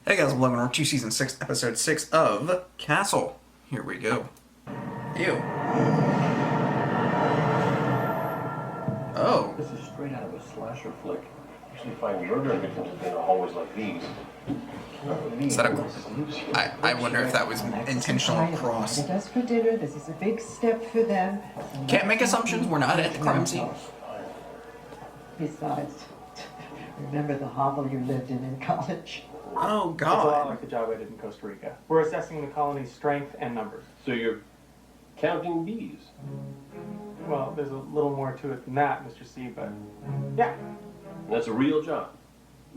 Hey guys, I'm Logan. We're 2 Season 6, Episode 6 of Castle. Here we go. Ew. Oh. This is straight out of a slasher flick. Usually find murder victims in hallways like these. Is that I wonder if that was intentional cross. Just for dinner, this is a big step for them. Can't make assumptions, we're not at the crime scene. Besides, remember the hovel you lived in college? Oh It's a lot god. like the job I did in Costa Rica. We're assessing the colony's strength and numbers. So you're counting bees? Well, there's a little more to it than that, Mr. C, but yeah. And that's a real job.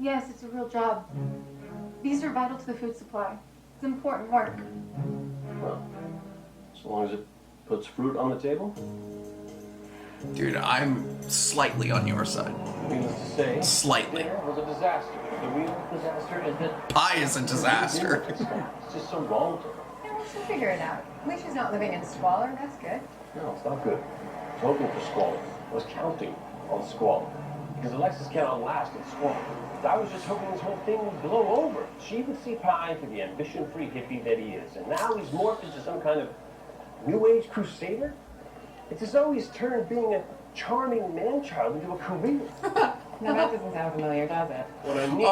Yes, it's a real job. Bees are vital to the food supply. It's important work. Well, as long as it puts fruit on the table. Dude, I'm slightly on your side. Needless to say, Slightly. dinner was a disaster. The real disaster is that Pie is a disaster. it's just so wrong to her. Yeah, well, she'll figure it out. At least she's not living in squalor. That's good. No, it's not good. I was hoping for squalor. I was counting on squalor. Because Alexis cannot last in squalor. I was just hoping this whole thing would blow over. She would see pie for the ambition-free hippie that he is. And now he's morphed into some kind of New Age crusader? It's as though he's turned being a charming man-child into a career. No, that doesn't sound familiar, does it? What I need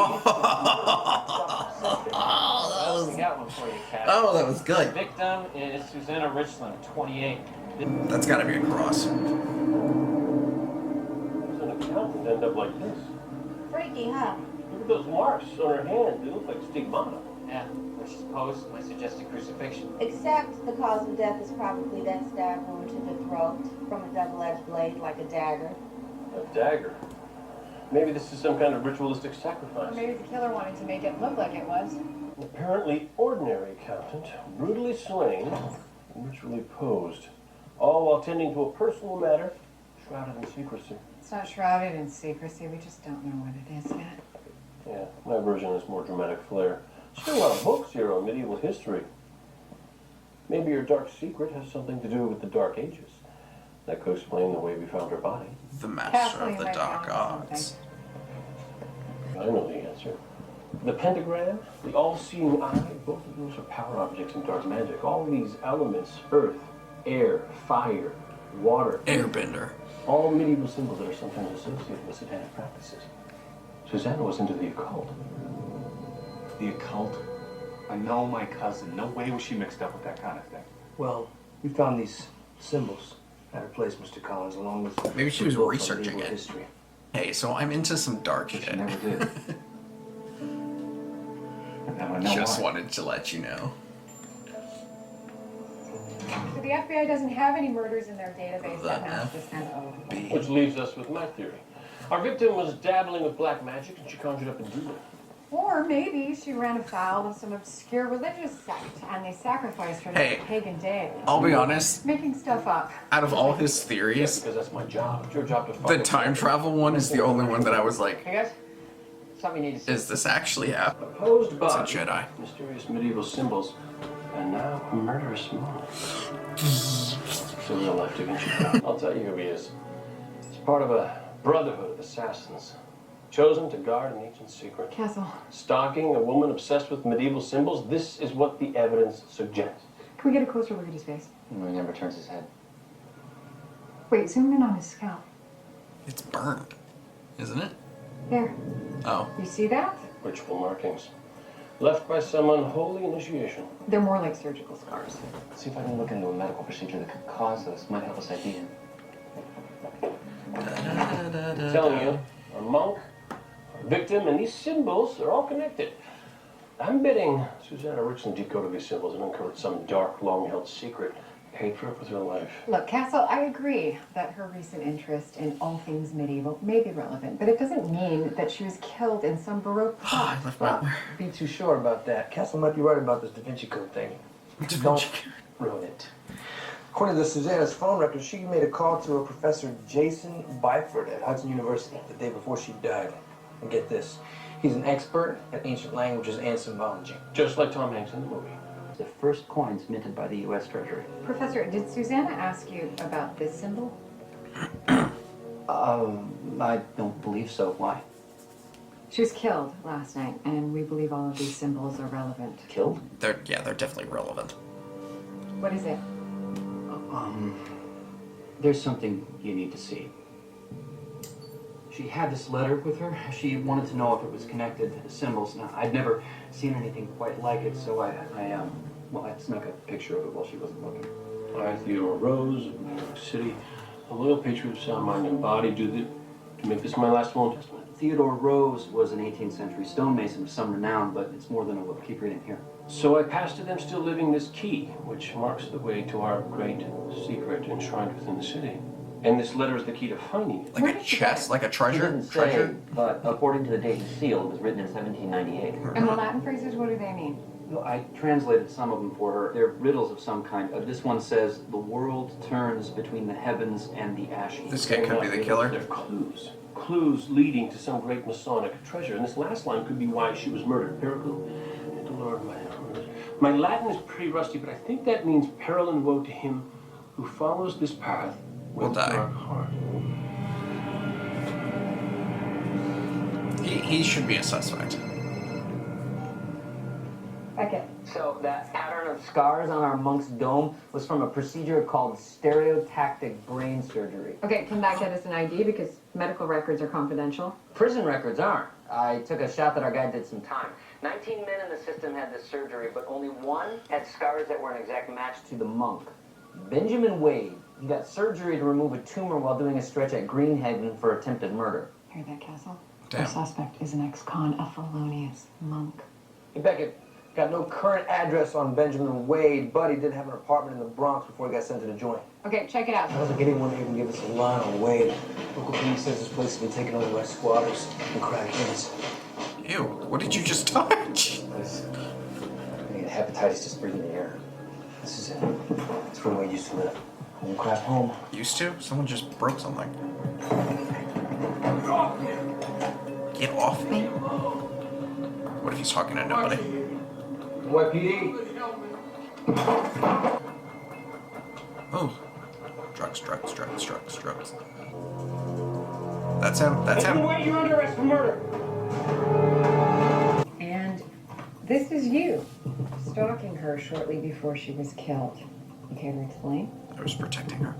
We got one for you, Kat. Oh, that was good. Victim is Susanna Richland, 28. That's gotta be a cross. Does an accountant end up like this? Freaky, huh? Look at those marks on her hand. They look like stigmata. Yeah, where she's posed might suggest a crucifixion. Except the cause of death is probably that stab wound to the throat from a double-edged blade like a dagger. A dagger. Maybe this is some kind of ritualistic Or sacrifice. maybe the killer wanted to make it look like it was. An apparently ordinary accountant, brutally slain and ritually posed, all while tending to a personal matter shrouded in secrecy. It's not shrouded in secrecy. We just don't know what it is yet. Yeah, my version has more dramatic flair. Still a lot of books here on medieval history. Maybe your dark secret has something to do with the Dark Ages. That could explain the way we found her body. The master Kathleen of the might dark know arts. I know the answer. The pentagram, the all-seeing eye, both of those are power objects in dark magic. All these elements, earth, air, fire, water, Airbender. all medieval symbols that are sometimes associated with satanic practices. Susanna was into the occult. The occult? I know my cousin. No way was she mixed up with that kind of thing. Well, we found these symbols at her place, Mr. Collins, along with... Maybe she was books on researching medieval it. history. Hey, so I'm into some dark But she shit. never did. And now I know Just why. wanted to let you know. So the FBI doesn't have any murders in their database The that match this MO. Which leaves us with my theory. Our victim was dabbling with black magic and she conjured up a demon. Or maybe she ran afoul of some obscure religious sect and they sacrificed her to Hey, the pagan deity. I'll be honest, Making stuff up. out of all his Yes, theories, because that's my job. It's your job to the find time travel one is the only one that I was like, Hey guys, something you need to see. is this actually happening? Opposed It's a body, Jedi. mysterious medieval symbols, and now a murderous mom. It's a real life Da Vinci Code. I'll tell you who he is. He's part of a brotherhood of assassins, chosen to guard an ancient secret. Castle, Stalking a woman obsessed with medieval symbols, this is what the evidence suggests. can we get a closer look at his face? He never turns his head. Wait, zoom in on his scalp. It's burned, isn't it? There. Oh. You see that? Ritual markings, left by some unholy initiation. They're more like surgical scars. See if I can look into a medical procedure that could cause this. Might help us ID him. I'm telling you, a monk, a victim, and these symbols are all connected. I'm betting Susanna Richland decoded these symbols and uncovered some dark, long-held secret, paid for it with her life. Look, Castle, I agree that her recent interest in all things medieval may be relevant, but it doesn't mean that she was killed in some Baroque plot. I left my... Be too sure about that. Castle might be right about this Da Vinci Code thing. Don't ruin it. According to Susanna's phone records, she made a call to a Professor Jason Byford at Hudson University the day before she died. And get this, he's an expert at ancient languages and symbology. Just like Tom Hanks in the movie. The first coins minted by the U.S. Treasury. Professor, did Susanna ask you about this symbol? I don't believe so. Why? She was killed last night, and we believe all of these symbols are relevant. Killed? They're definitely relevant. What is it? There's something you need to see. She had this letter with her. She wanted to know if it was connected to the symbols. Now, I'd never seen anything quite like it, so I snuck a picture of it while she wasn't looking. I, Theodore Rose of New York City, a loyal patriot of sound mind and body, to make this my last will and testament. Theodore Rose was an 18th century stonemason of some renown, but it's more than a will. Keep reading here. So I pass to them still living this key, which marks the way to our great secret enshrined within the city. And this letter is the key to finding it. Like a chest, like a He treasure? didn't say, Treasure? but according to the date sealed, it was written in 1798. And the Latin phrases, what do they mean? Well, I translated some of them for her. They're riddles of some kind. This one says, "The world turns between the heavens and the ash heap." This guy could be the killer. They're clues. Clues leading to some great Masonic treasure. And this last line could be why she was murdered. Pericle and dolor. My Latin is pretty rusty, but I think that means peril and woe to him who follows this path Will with die. dark heart. He should be a suspect. Okay. So that pattern of scars on our monk's dome was from a procedure called stereotactic brain surgery. Okay, come back, get us an ID because medical records are confidential. Prison records aren't. I took a shot that our guy did some time. 19 men in the system had this surgery, but only one had scars that were an exact match to the monk. Benjamin Wade. He got surgery to remove a tumor while doing a stretch at Greenhaven for attempted murder. Hear that, Castle? Damn. Our suspect is an ex-con, a felonious monk. Hey, Beckett, got no current address on Benjamin Wade, but he did have an apartment in the Bronx before he got sent to the joint. Okay, check it out. I don't think anyone even give us a line on Wade. Local police says this place has been taken over by squatters and crackheads. Ew, what did you just touch? I mean, hepatitis just breathing the air. This is it. It's where Wade used to live. Home crap home. Used to? Someone just broke something. Get off me. What if he's talking to nobody? NYPD. Oh. Drugs. That's him. That's him. Wait, you're under arrest for murder. And this is you, stalking her shortly before she was killed. You care to explain? I was protecting her.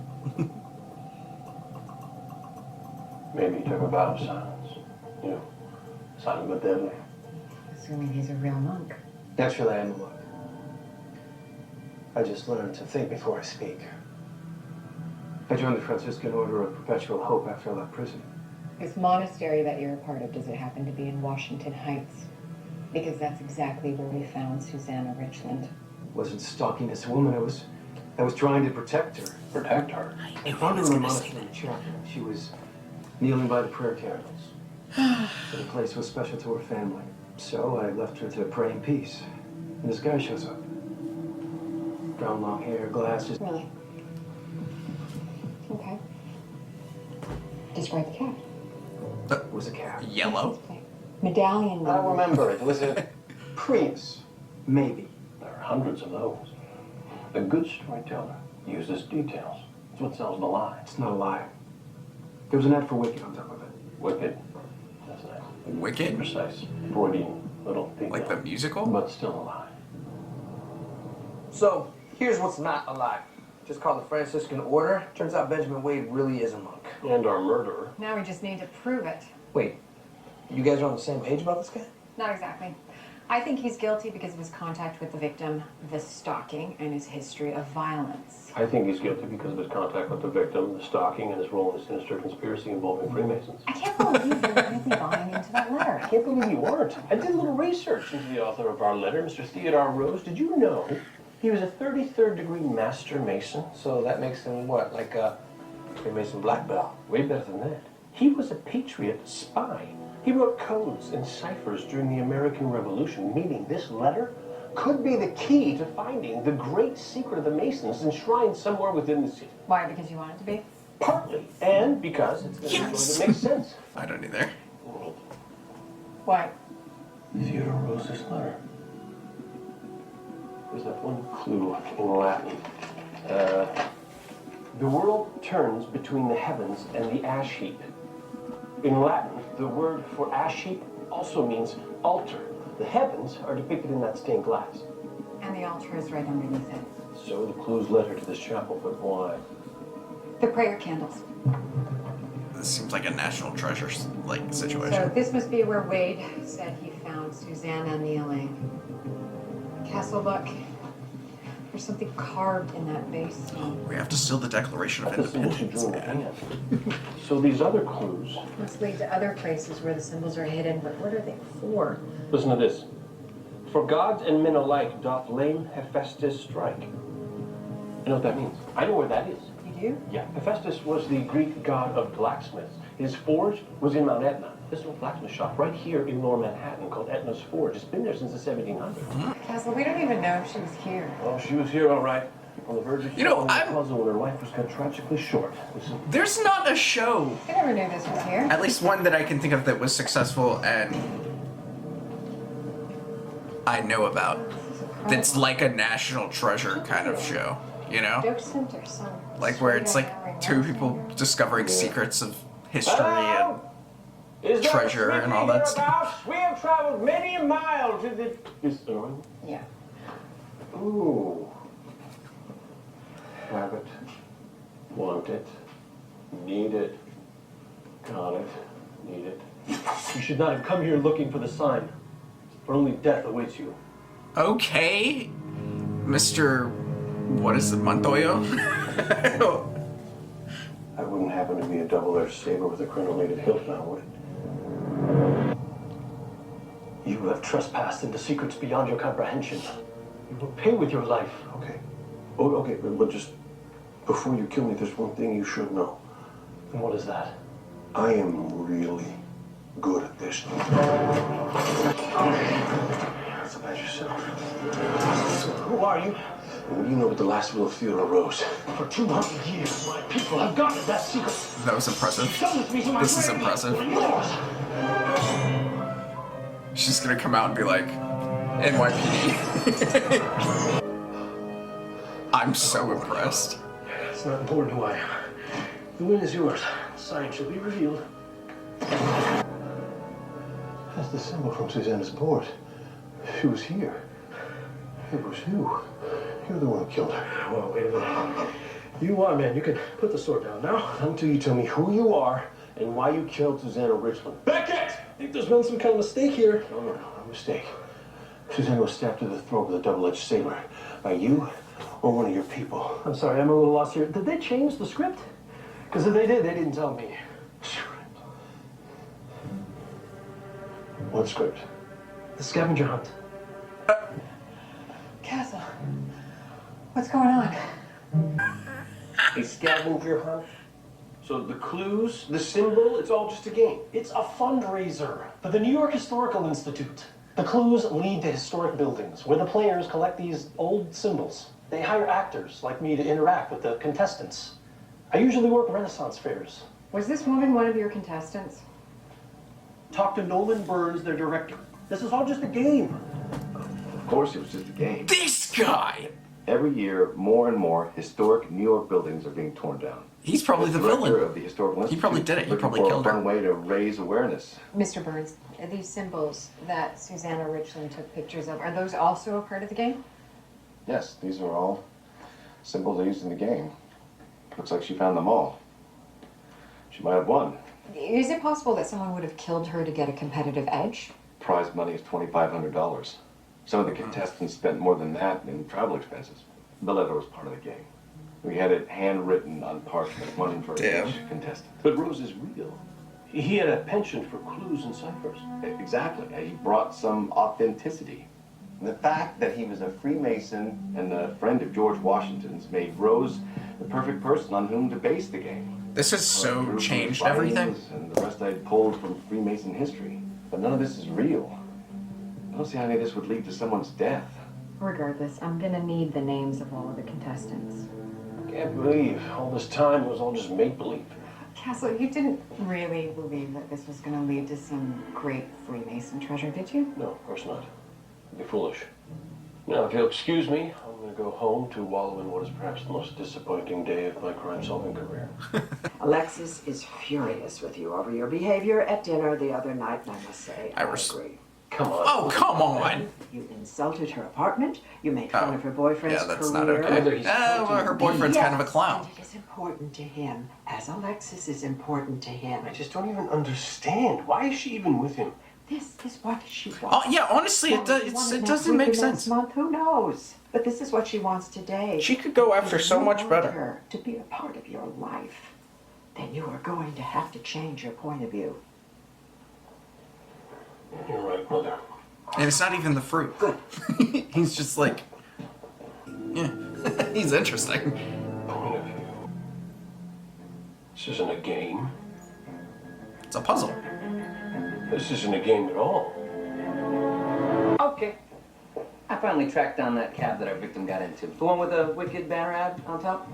Maybe he took a vow of silence. You know, silent but deadly. Assuming he's a real monk. Naturally, I am a monk. I just learned to think before I speak. I joined the Franciscan Order of Perpetual Hope after I left prison. This monastery that you're a part of, does it happen to be in Washington Heights? Because that's exactly where we found Susanna Richland. Wasn't stalking this woman. I was trying to protect her. Protect her. I found her in the monastery chapel. She was kneeling by the prayer candles. The place was special to her family. So I left her to pray in peace. And this guy shows up. Brown long hair, glasses. Really? Okay. Describe the cat. It was a cat. Yellow? Medallion. I don't remember. It was a Prius. Maybe. There are hundreds of those. A good storyteller uses details. It's what sells the lie. It's not a lie. There was an ad for Wicked on top of it. Wicked. That's nice. Wicked? Precise. Freudian little detail. Like the musical? But still a lie. So, here's what's not a lie. Just called the Franciscan Order. Turns out Benjamin Wade really is a monk. And our murderer. Now we just need to prove it. Wait, you guys are on the same page about this guy? Not exactly. I think he's guilty because of his contact with the victim, the stalking, and his history of violence. I think he's guilty because of his contact with the victim, the stalking, and his role in a sinister conspiracy involving Freemasons. I can't believe you're really buying into that letter. I can't believe you aren't. I did a little research into the author of our letter, Mr. Theodore Rose. Did you know he was a 33rd degree master mason? So that makes him what, like a Freemason black belt? Way better than that. He was a patriot spy. He wrote codes and ciphers during the American Revolution, meaning this letter could be the key to finding the great secret of the Masons enshrined somewhere within the city. Why? Because you want it to be? Partly, and because it's going to make sense. I don't either. Why? Theodore Rose's letter. There's that one clue in Latin. The world turns between the heavens and the ash heap. In Latin, the word for ash heap also means altar. The heavens are depicted in that stained glass. And the altar is right underneath it. So the clues led her to this chapel, but why? The prayer candles. This seems like a national treasure like situation. So this must be where Wade said he found Susanna kneeling. Castle book. There's something carved in that base. We have to seal the Declaration of That's the symbol she Independence. drew in her hand. So these other clues. Must lead to other places where the symbols are hidden, but what are they for? Listen to this. For gods and men alike doth lame Hephaestus strike. You know what that means? I know where that is. You do? Yeah. Hephaestus was the Greek god of blacksmiths. His forge was in Mount Etna. This little blacksmith shop right here in Lower Manhattan called Etna's Forge. It's been there since the 1700s. Castle, we don't even know if she was here. Oh, she was here, all right. On the verge of solving the puzzle when her life was cut tragically short. There's not a show, I never knew this was here. at least one that I can think of that was successful and I know about. That's like a national treasure kind of show, you know? Docent or some. Like where it's like two people discovering secrets of history and Is there treasure a and all that stuff. hereabouts? We have traveled many a mile to the... Is there one? Yeah. Ooh. Have it. Want it. Need it. Got it. Need it. You should not have come here looking for the sign. For only death awaits you. Okay, Mr. What is it, Montoya? That wouldn't happen to be a double-edged saber with a crenellated hilt now, would it? You have trespassed into secrets beyond your comprehension. You will pay with your life. Okay. Oh, okay, but just before you kill me, there's one thing you should know. And what is that? I am really good at this. That's about yourself. So who are you? What do you know about the last will of Theodore Rose? For 200 years, my people have guarded that secret. That was impressive. This is impressive. She's gonna come out and be like, NYPD. I'm so impressed. It's not important who I am. The win is yours. The sign shall be revealed. That's the symbol from Susanna's board. She was here. It was you. You're the one who killed her. Well, wait a minute. You are, man. You can put the sword down now. Not until you tell me who you are and why you killed Susanna Richardson. Beckett! I think there's been some kind of mistake here. No mistake. Susanna was stabbed to the throat with a double-edged saber. By you or one of your people. I'm sorry, I'm a little lost here. Did they change the script? Because if they did, they didn't tell me. Script? What script? The scavenger hunt. Castle, what's going on? A scavenger hunt? So the clues, the symbol, it's all just a game. It's a fundraiser for the New York Historical Institute. The clues lead to historic buildings where the players collect these old symbols. They hire actors like me to interact with the contestants. I usually work Renaissance fairs. Was this woman one of your contestants? Talk to Nolan Burns, their director. This is all just a game. Of course it was just a game. This guy! Every year, more and more historic New York buildings are being torn down. He's probably the director villain. Of the Historical He probably did it. He probably killed her. Looking for a fun way to raise awareness. Mr. Burns, these symbols that Susanna Richland took pictures of, are those also a part of the game? Yes, these are all symbols they used in the game. Looks like she found them all. She might have won. Is it possible that someone would have killed her to get a competitive edge? Prize money is $2,500. Some of the contestants spent more than that in travel expenses. The letter was part of the game. We had it handwritten on parchment, one for each contestant. But Rose is real. He had a penchant for clues and ciphers. Exactly. He brought some authenticity. And the fact that he was a Freemason and a friend of George Washington's made Rose the perfect person on whom to base the game. This has so changed everything. And the rest I pulled from Freemason history. But none of this is real. I don't see how any of this would lead to someone's death. Regardless, I'm gonna need the names of all of the contestants. Can't believe all this time was all just make-believe. Castle, you didn't really believe that this was gonna lead to some great Freemason treasure, did you? No, of course not. It'd be foolish. Now, if you'll excuse me, I'm gonna go home to wallow in what is perhaps the most disappointing day of my crime-solving career. Alexis is furious with you over your behavior at dinner the other night, and I must say, I agree. Come on. Oh, come on! You insulted her apartment. You made fun of her boyfriend's Yeah, that's career. not okay. Well, her boyfriend's kind of a clown. And it is important to him, as Alexis is important to him. I just don't even understand. Why is she even with him? This is what she wants. Oh, yeah, honestly, it doesn't make sense. Next month, who knows? But this is what she wants today. She could go after If so you much want better. her to be a part of your life, then you are going to have to change your point of view. You're right, Mother. And it's not even the fruit. He's just like, yeah, he's interesting. Point of view. This isn't a game. It's a puzzle. This isn't a game at all. Okay. I finally tracked down that cab that our victim got into. The one with the wicked banner ad on top.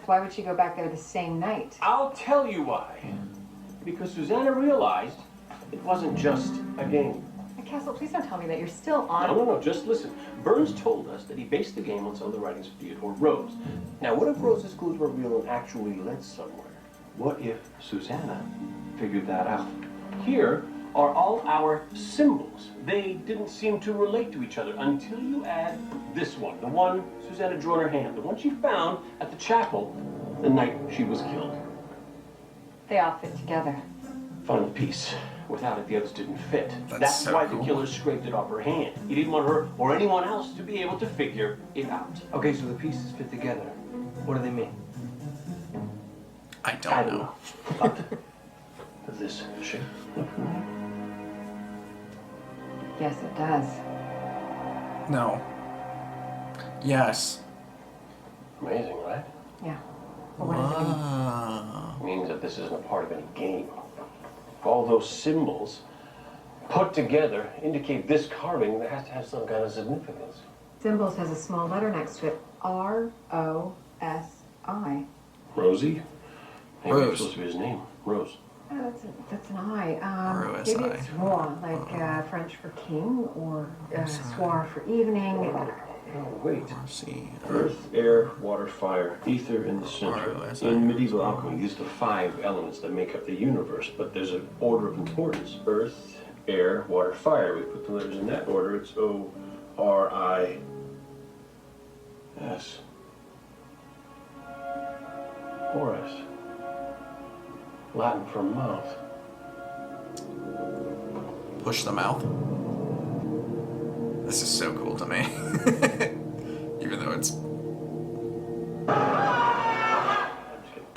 Why would she go back there the same night? I'll tell you why. Because Susanna realized it wasn't just a game. Castle, please don't tell me that you're still on. No, just listen. Burns told us that he based the game on some of the writings of Theodore Rose. Now, what if Rose's clues were real and actually led somewhere? What if Susanna figured that out? Here are all our symbols. They didn't seem to relate to each other until you add this one, the one Susanna drew on her hand, the one she found at the chapel the night she was killed. They all fit together. Final piece. Without it, the others didn't fit. That's so why cool. the killer scraped it off her hand. He didn't want her or anyone else to be able to figure it out. Okay, so the pieces fit together. What do they mean? I don't know. But does this shape look familiar? Yes, it does. No. Yes. Amazing, right? Yeah. But what does it mean? Wow. It means that this isn't a part of any game. All those symbols put together indicate this carving that has to have some kind of significance. Symbols has a small letter next to it. R-O-S-I. Rosie? Maybe Rose. it's supposed to be his name. Rose. Oh, that's an I. R-O-S-I. Maybe it's roi, like French for king, or soir for evening. Oh, wait. See. Earth, air, water, fire, ether in the center. R-O-S-I. In medieval alchemy, these are the 5 elements that make up the universe, but there's an order of importance. Earth, air, water, fire. We put the letters in that order. It's O-R-I-S. Horus. Latin for mouth. Push the mouth. This is so cool to me. Even though it's... I'm just kidding.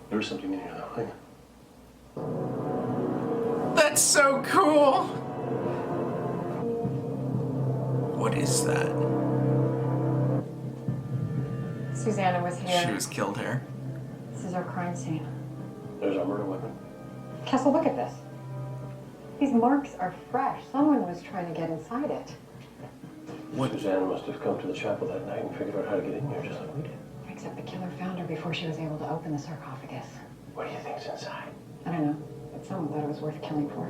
There was something in here though. Hang on. That's so cool! What is that? Susanna was here. She was killed here. This is our crime scene. There's our murder weapon. Castle, look at this. These marks are fresh. Someone was trying to get inside it. Susanna must have come to the chapel that night and figured out how to get in here just like we did. Except the killer found her before she was able to open the sarcophagus. What do you think's inside? I don't know, but someone thought it was worth killing for.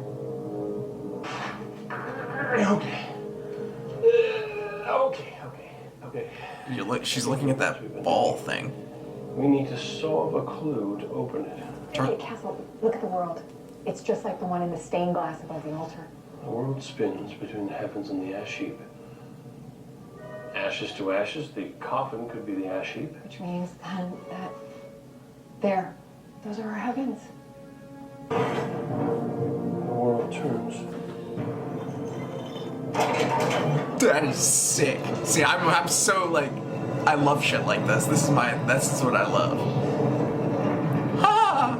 Okay. Okay. She's looking at that ball thing. We need to solve a clue to open it. Hey, Castle, look at the world. It's just like the one in the stained glass above the altar. The world spins between the heavens and the ash heap. Ashes to ashes, the coffin could be the ash heap. Which means then that... There. Those are our heavens. The world turns. That is sick. See, I'm so like, I love shit like this. This is what I love. Ha!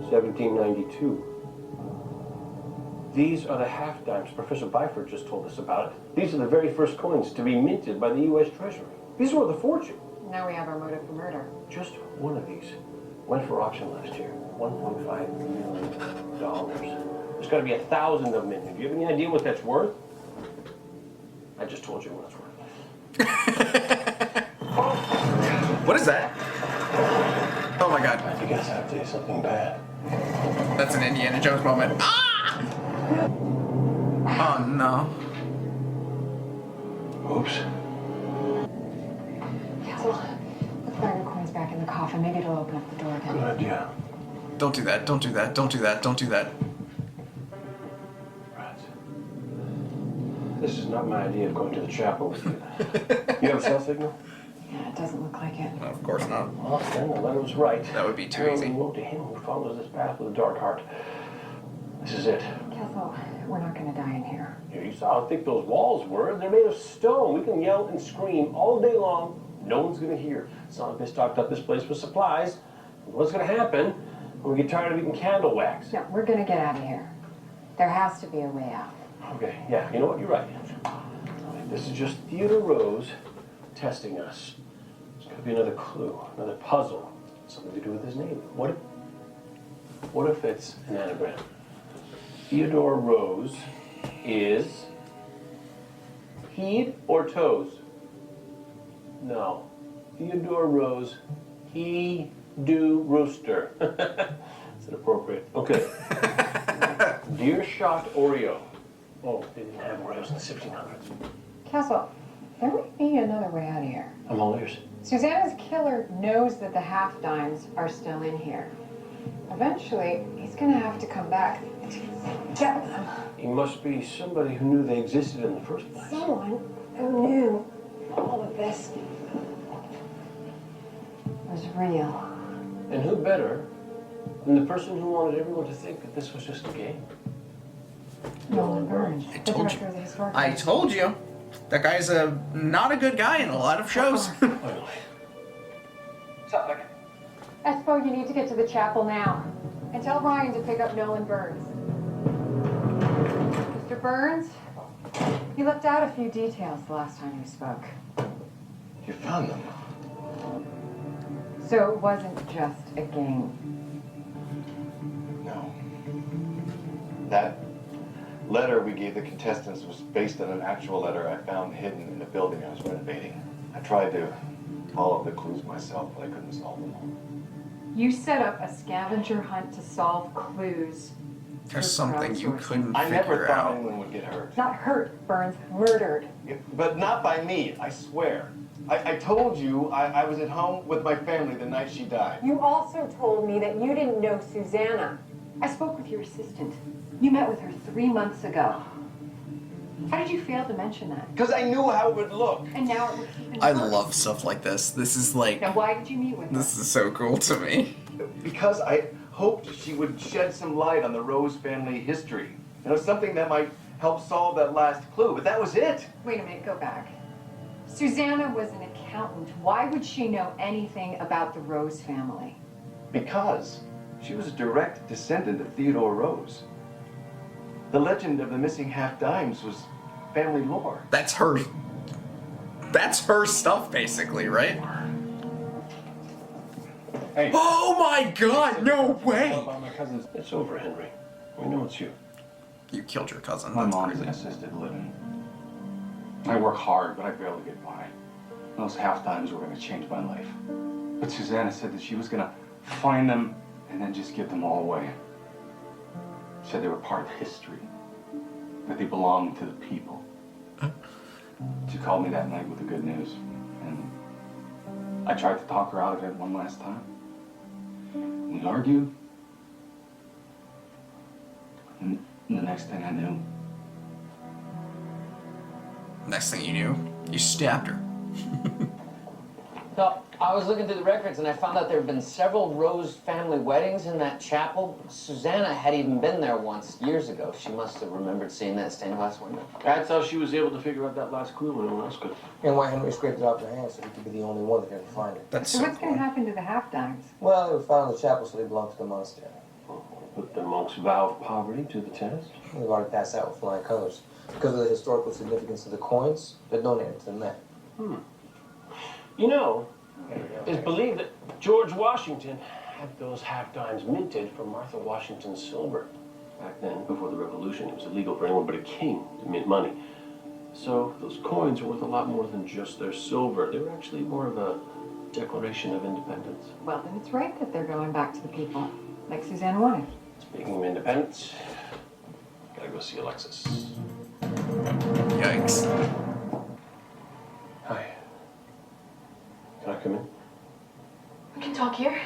1792. These are the half dimes Professor Byford just told us about. These are the very first coins to be minted by the U.S. Treasury. These are worth a fortune. Now we have our motive for murder. Just one of these went for auction last year. $1.5 million. There's got to be 1,000 of them in here. Do you have any idea what that's worth? I just told you what it's worth. What is that? Oh my god. I think I have to do something bad. That's an Indiana Jones moment. Ah! Oh no. idea. Don't do that. Don't do that. Don't do that. Don't do that. Right. This is not my idea of going to the chapel with you. You have a cell signal? Yeah, it doesn't look like it. Of course not. Well, then the letter was right. That would be too Apparently easy. woe to him who follows this path with a dark heart. This is it. Castle, we're not gonna die in here. Yeah, you saw how thick those walls were. They're made of stone. We can yell and scream all day long. No one's gonna hear. It's not like they stocked up this place with supplies. What's gonna happen when we get tired of eating candle wax? No, we're gonna get out of here. There has to be a way out. Okay, yeah, you know what? You're right. This is just Theodore Rose testing us. There's gotta be another clue, another puzzle, something to do with his name. What if it's an anagram? Theodore Rose is heed or toes? No. Theodore Rose, he do rooster. Is it appropriate? Okay. Deer shot Oreo. Oh, they didn't have Oreos in the 1600s. Castle, there might be another way out of here. I'm all ears. Susanna's killer knows that the half dimes are still in here. Eventually, he's gonna have to come back to get them. He must be somebody who knew they existed in the first place. Someone who knew all of this was real. And who better than the person who wanted everyone to think that this was just a game? Nolan Burns, I the told director you. of the historic. I told you. That guy's not a good guy in a lot of shows. Finally. What's up, Becky? Espo, you need to get to the chapel now. And tell Ryan to pick up Nolan Burns. Mr. Burns, you left out a few details the last time you spoke. You found them. So it wasn't just a game. No. That letter we gave the contestants was based on an actual letter I found hidden in a building I was renovating. I tried to follow the clues myself, but I couldn't solve them all. You set up a scavenger hunt to solve clues. There's something you couldn't I never figure thought out. anyone would get hurt. Not hurt, Burns, murdered. But not by me, I swear. I told you I was at home with my family the night she died. You also told me that you didn't know Susanna. I spoke with your assistant. You met with her 3 months ago. How did you fail to mention that? Because I knew how it would look. And now it looks even I worse. love stuff like this. This is like, Now why did you meet with her? this is so cool to me. Because I hoped she would shed some light on the Rose family history. You know, something that might help solve that last clue. But that was it. Wait a minute, go back. Susanna was an accountant. Why would she know anything about the Rose family? Because she was a direct descendant of Theodore Rose. The legend of the missing half dimes was family lore. That's her. That's her stuff, basically, right? Hey. Oh my God! No way! About my cousins. It's over, Henry. We know it's you. You killed your cousin. My That's mom's crazy. in assisted living. I work hard, but I barely get by. Those half times were gonna change my life. But Susanna said that she was gonna find them and then just give them all away. Said they were part of history, that they belonged to the people. She called me that night with the good news, and I tried to talk her out of it one last time. We argued, and the next thing I knew, Next thing you knew, you stabbed her. So, I was looking through the records and I found out there have been several Rose family weddings in that chapel. Susanna had even been there once, years ago. She must have remembered seeing that stained glass window. That's how she was able to figure out that last clue when no one else could. And why Henry scraped it off their hands so he could be the only one that didn't find it. That's So so what's going cool. to happen to the half dimes? Well, they were found in the chapel, so they belong to the monastery. Put the monk's vow of poverty to the test. They've already passed out with flying colors. Because of the historical significance of the coins, they're donated to the Met. You know, it's believed that George Washington had those half dimes minted from Martha Washington's silver. Back then, before the Revolution, it was illegal for anyone but a king to mint money. So those coins were worth a lot more than just their silver. They were actually more of a declaration of independence. Well, then it's right that they're going back to the people, like Susanna wanted. Speaking of independence, gotta go see Alexis. Yikes. Hi. Can I come in? We can talk here.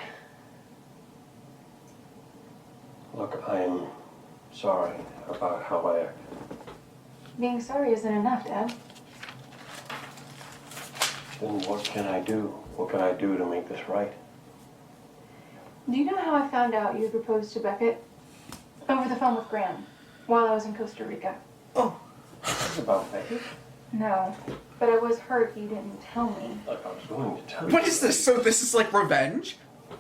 sorry about how I acted. Being sorry isn't enough, Dad. Then what can I do? What can I do to make this right? Do you know how I found out you proposed to Beckett? Over the phone with Graham, while I was in Costa Rica. Oh, that's about Becky? No, but I was hurt you didn't tell me. Look, I was going to tell you. What is this? So this is like revenge?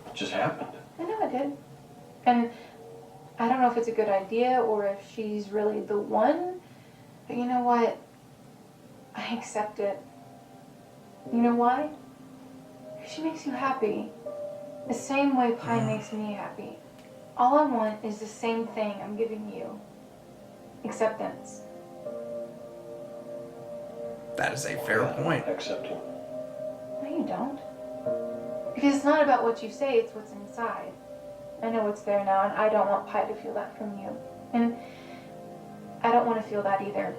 It just happened. I know I did. And I don't know if it's a good idea or if she's really the one, but you know what? I accept it. You know why? She makes you happy. The same way Pie makes me happy. All I want is the same thing I'm giving you. Acceptance. That is a fair point. Accepting. No, you don't. Because it's not about what you say, it's what's inside. I know it's there now, and I don't want Pie to feel that from you. And I don't want to feel that either.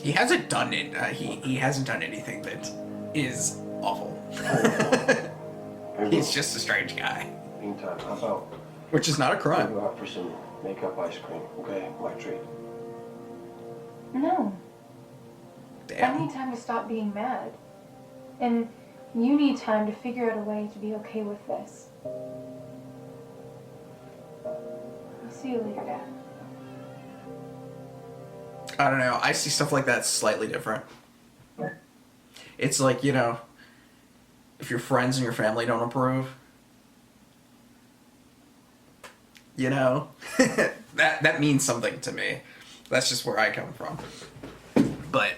He hasn't done it. He hasn't done anything that is awful. He's just a strange guy. Meantime, how about... Which is not a crime. Go out for some makeup ice cream, okay? My treat. No. Damn. I need time to stop being mad. And you need time to figure out a way to be okay with this. I'll see you later, Dad. I don't know. I see stuff like that slightly different. It's like, you know, if your friends and your family don't approve, you know, that means something to me. That's just where I come from. But,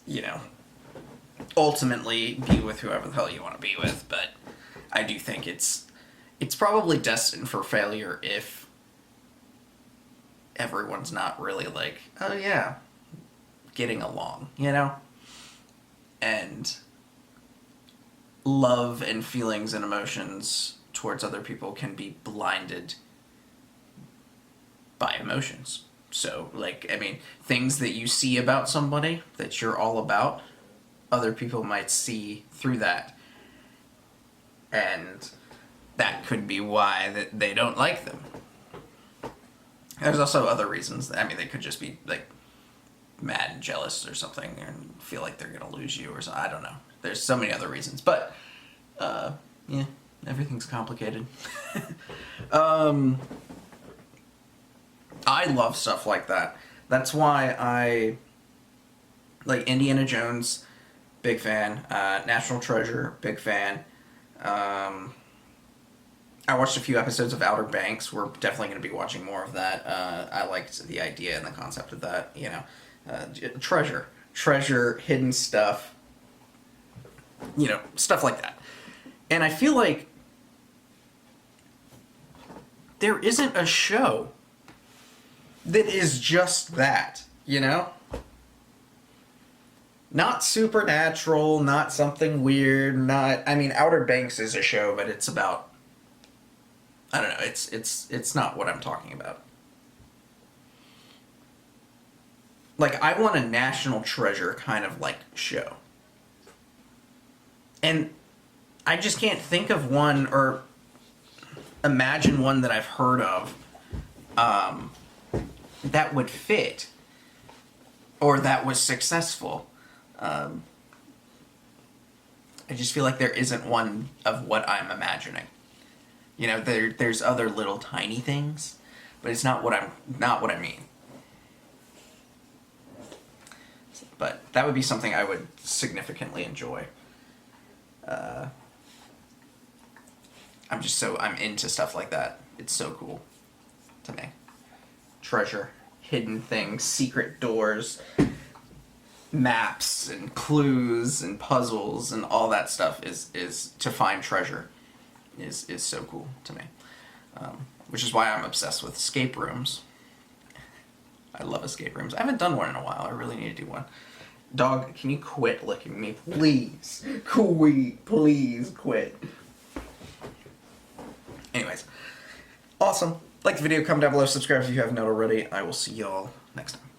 you know, ultimately be with whoever the hell you want to be with. But I do think it's probably destined for failure if everyone's not really like, oh yeah, getting along, you know? And love and feelings and emotions towards other people can be blinded by emotions. So, like, I mean, things that you see about somebody that you're all about, other people might see through that. And that could be why that they don't like them. There's also other reasons. I mean, they could just be, like, mad and jealous or something and feel like they're going to lose you or something. I don't know. There's so many other reasons. But, yeah, everything's complicated. I love stuff like that. That's why I, like, Indiana Jones, big fan. National Treasure, big fan. I watched a few episodes of Outer Banks. We're definitely going to be watching more of that. I liked the idea and the concept of that, you know. Treasure, hidden stuff, you know, stuff like that. And I feel like there isn't a show that is just that, you know? Not supernatural, not something weird, I mean, Outer Banks is a show, but it's about, I don't know, it's not what I'm talking about. Like, I want a National Treasure kind of, like, show. And I just can't think of one, or imagine one that I've heard of, that would fit, or that was successful. I just feel like there isn't one of what I'm imagining. You know, there's other little tiny things, but it's not what I mean. But that would be something I would significantly enjoy. I'm into stuff like that. It's so cool to me. Treasure, hidden things, secret doors, maps and clues and puzzles and all that stuff is to find treasure is so cool to me. Which is why I'm obsessed with escape rooms. I love escape rooms. I haven't done one in a while. I really need to do one. Dog, can you quit licking me, please? Please quit. Anyways, awesome. Like the video, comment down below, subscribe if you haven't already. I will see y'all next time.